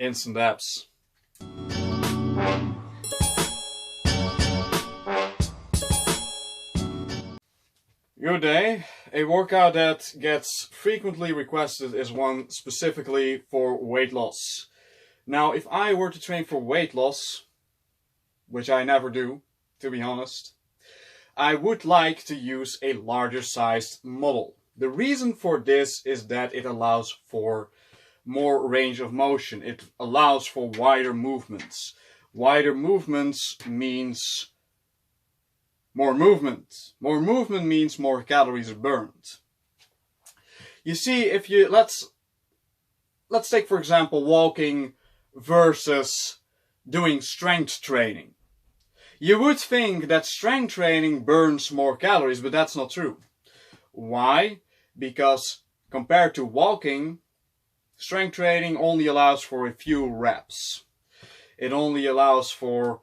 instant abs. Good day. A workout that gets frequently requested is one specifically for weight loss. Now, if I were to train for weight loss, which I never do, to be honest, I would like to use a larger sized model. The reason for this is that it allows for more range of motion. It allows for wider movements. Wider movements means more movement. More movement means more calories are burned. You see, if you let's take for example walking versus doing strength training. You would think that strength training burns more calories, but that's not true. Why? Because compared to walking, strength training only allows for a few reps. It only allows for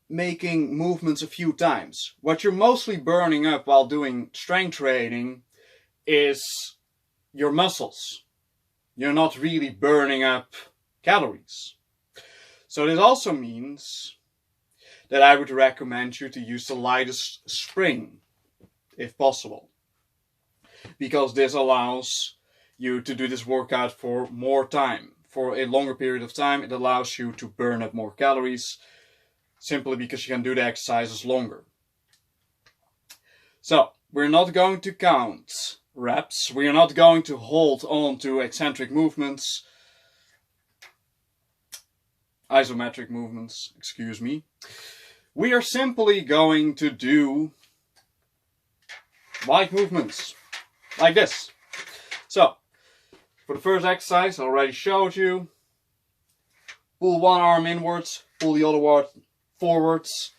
making movements a few times. What you're mostly burning up while doing strength training is your muscles. You're not really burning up calories. So this also means that I would recommend you to use the lightest spring, if possible. Because this allows you to do this workout for more time. For a longer period of time, it allows you to burn up more calories, simply because you can do the exercises longer. So, we're not going to count reps. We are not going to hold on to eccentric movements. Isometric movements, excuse me. We are simply going to do light movements, like this. So, for the first exercise, I already showed you. Pull one arm inwards, pull the other one forwards,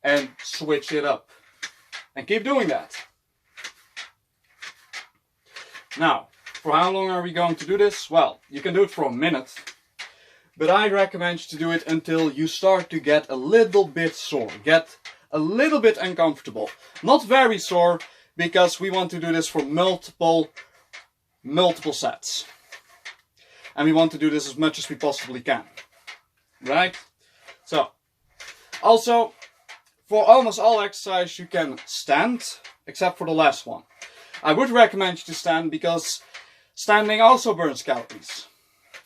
and switch it up. And keep doing that. Now, for how long are we going to do this? Well, you can do it for a minute. But I recommend you to do it until you start to get a little bit sore. Get a little bit uncomfortable. Not very sore, because we want to do this for multiple sets. And we want to do this as much as we possibly can. Right? So, also, for almost all exercise you can stand, except for the last one. I would recommend you to stand because standing also burns calories.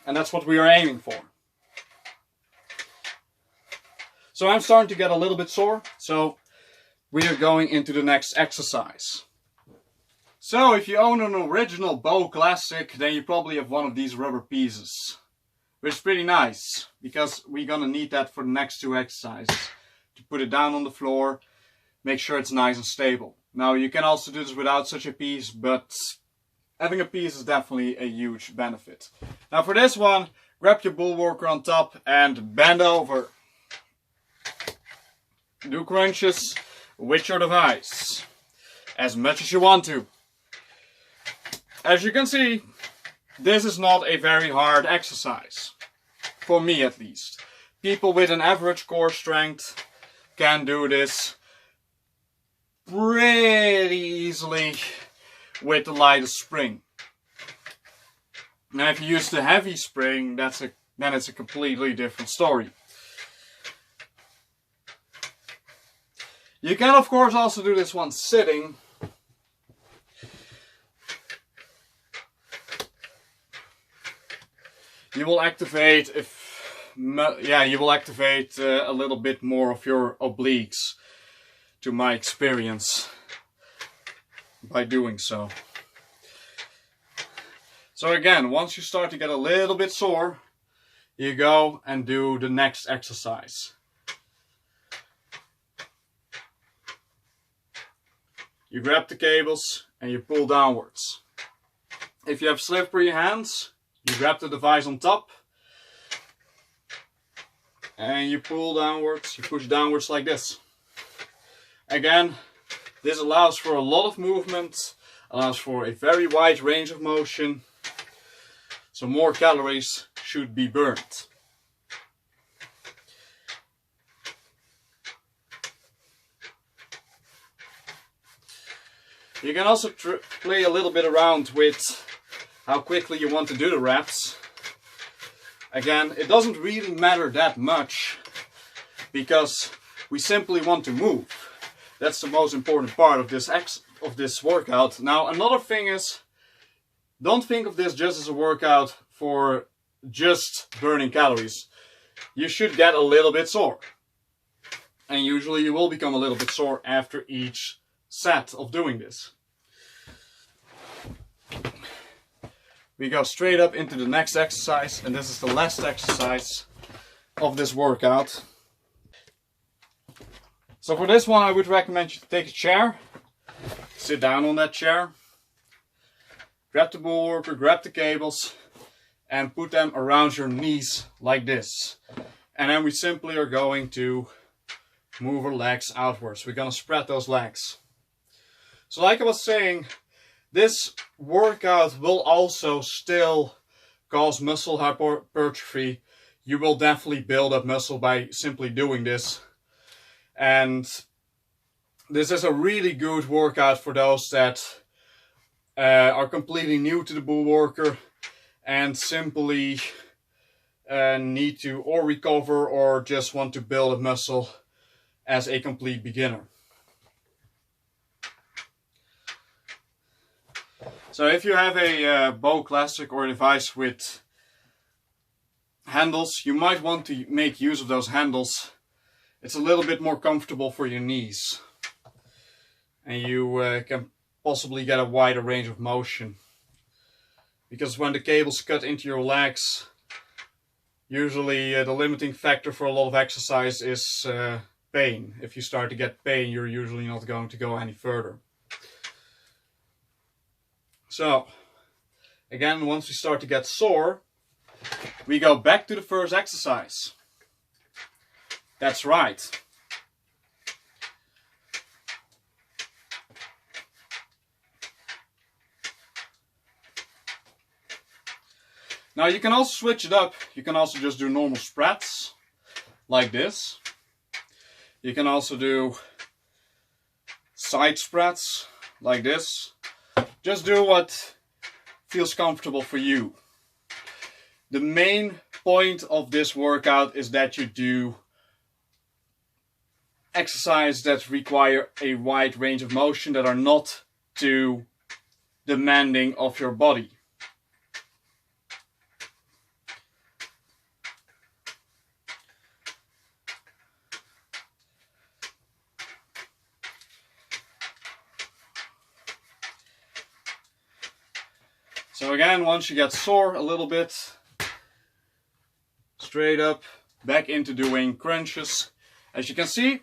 And that's what we are aiming for. So I'm starting to get a little bit sore, so we are going into the next exercise. So if you own an original Bow Classic, then you probably have one of these rubber pieces. Which is pretty nice, because we're gonna need that for the next two exercises. To put it down on the floor, make sure it's nice and stable. Now you can also do this without such a piece, but having a piece is definitely a huge benefit. Now for this one, grab your Bullworker on top and bend over. Do crunches with your device, as much as you want to. As you can see, this is not a very hard exercise, for me at least. People with an average core strength can do this pretty easily with the lightest spring. Now if you use the heavy spring, then it's a completely different story. You can of course also do this one sitting. You will activate a little bit more of your obliques, to my experience, by doing so. So again, once you start to get a little bit sore, you go and do the next exercise. You grab the cables and you pull downwards. If you have slippery hands, you grab the device on top and you pull downwards, you push downwards like this. Again, this allows for a lot of movement, allows for a very wide range of motion, so more calories should be burned. You can also play a little bit around with how quickly you want to do the reps. Again, it doesn't really matter that much because we simply want to move. That's the most important part of this workout. Now, another thing is, don't think of this just as a workout for just burning calories. You should get a little bit sore. And usually you will become a little bit sore after each set of doing this. We go straight up into the next exercise, and this is the last exercise of this workout. So for this one, I would recommend you to take a chair, sit down on that chair, grab the Bullworker, grab the cables, and put them around your knees like this. And then we simply are going to move our legs outwards. We're going to spread those legs. So like I was saying, this workout will also still cause muscle hypertrophy. You will definitely build up muscle by simply doing this. And this is a really good workout for those that are completely new to the Bullworker and simply need to or recover or just want to build up muscle as a complete beginner. So if you have a Bow Classic or a device with handles, you might want to make use of those handles. It's a little bit more comfortable for your knees. And you can possibly get a wider range of motion. Because when the cables cut into your legs, usually the limiting factor for a lot of exercise is pain. If you start to get pain, you're usually not going to go any further. So, again, once we start to get sore, we go back to the first exercise. That's right. Now you can also switch it up. You can also just do normal spreads, like this. You can also do side spreads, like this. Just do what feels comfortable for you. The main point of this workout is that you do exercises that require a wide range of motion, that are not too demanding of your body. So again, once you get sore a little bit, straight up, back into doing crunches. As you can see,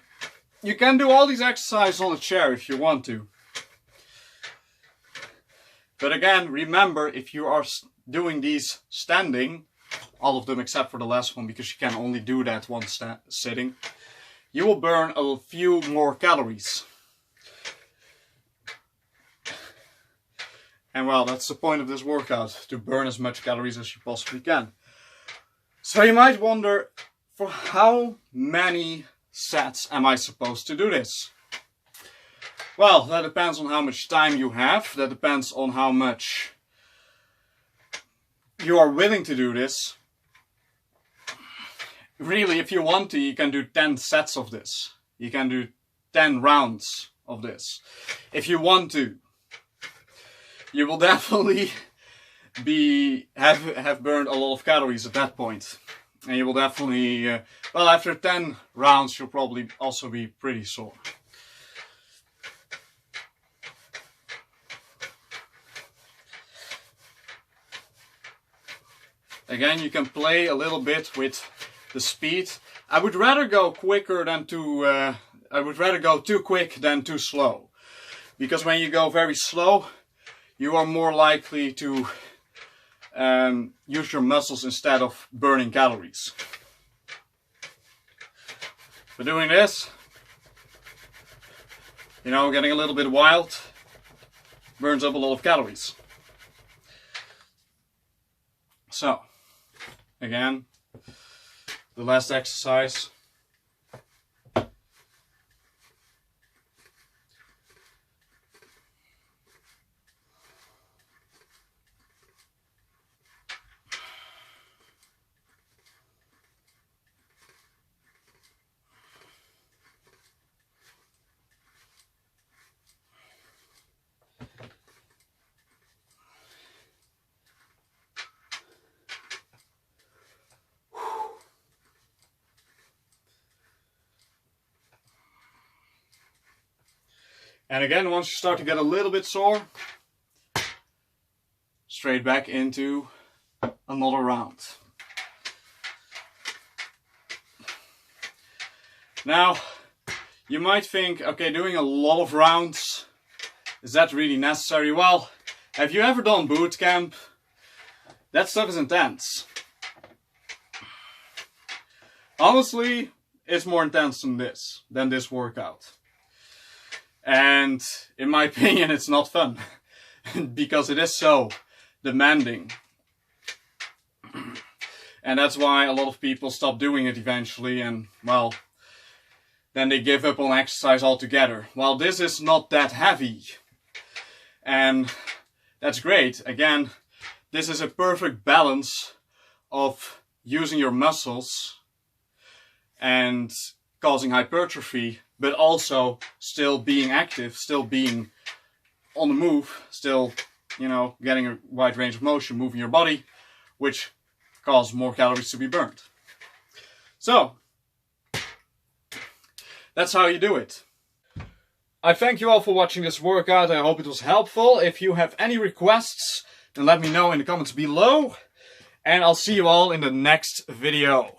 you can do all these exercises on a chair if you want to. But again, remember, if you are doing these standing, all of them except for the last one, because you can only do that one sitting, you will burn a few more calories. And well, that's the point of this workout, to burn as much calories as you possibly can. So you might wonder, for how many sets am I supposed to do this? Well, that depends on how much time you have. That depends on how much you are willing to do this. Really, if you want to, you can do 10 sets of this. You can do 10 rounds of this. If you want to. You will definitely have burned a lot of calories at that point. And you will definitely, well, after 10 rounds, you'll probably also be pretty sore. Again, you can play a little bit with the speed. I would rather go quicker than I would rather go too quick than too slow. Because when you go very slow, you are more likely to use your muscles instead of burning calories. For doing this, you know, getting a little bit wild, burns up a lot of calories. So, again, the last exercise. And again, once you start to get a little bit sore, straight back into another round. Now, you might think, okay, doing a lot of rounds, is that really necessary? Well, have you ever done boot camp? That stuff is intense. Honestly, it's more intense than this workout. And in my opinion, it's not fun because it is so demanding. And that's why a lot of people stop doing it eventually, and well, then they give up on exercise altogether. Well, this is not that heavy. And that's great. Again, this is a perfect balance of using your muscles and causing hypertrophy, but also still being active, still being on the move, still, you know, getting a wide range of motion, moving your body, which causes more calories to be burned. So, that's how you do it. I thank you all for watching this workout. I hope it was helpful. If you have any requests, then let me know in the comments below. And I'll see you all in the next video.